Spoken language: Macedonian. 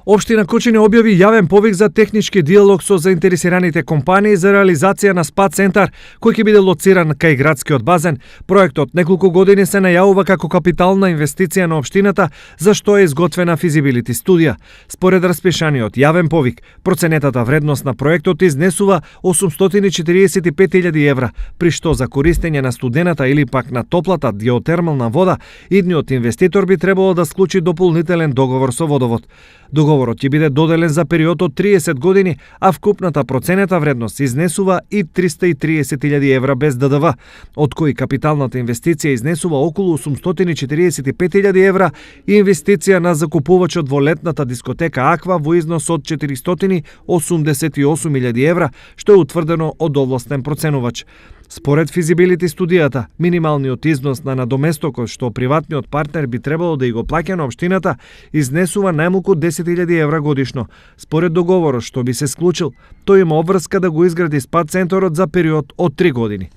Општина Кочине објави јавен повик за технички диалог со заинтересираните компании за реализација на спа центар, кој ќе биде лоциран кај градскиот базен. Проектот неколку години се најавува како капитална инвестиција на општината, за што е изготвена физибилити студија. Според распишаниот јавен повик, проценетата вредност на проектот изнесува 845.000 евра, при што за користење на студената или пак на топлата геотермална вода, идниот инвеститор би требало да склучи дополнителен договор со водовод. Договорот ќе биде доделен за период од 30 години, а вкупната проценета вредност изнесува и 330.000 евра без ДДВ, од кои капиталната инвестиција изнесува околу 845.000 евра и инвестиција на закупувачот во летната дискотека Аква во износ од 488.000 евра, што е утврдено од овластен проценувач. Според физибилити студијата, минималниот износ на надоместокот што приватниот партнер би требало да и го плаќа на општината изнесува најмалку 10.000 евра годишно. Според договорот што би се склучил, тој има обврска да го изгради спа центарот за период од 3 години.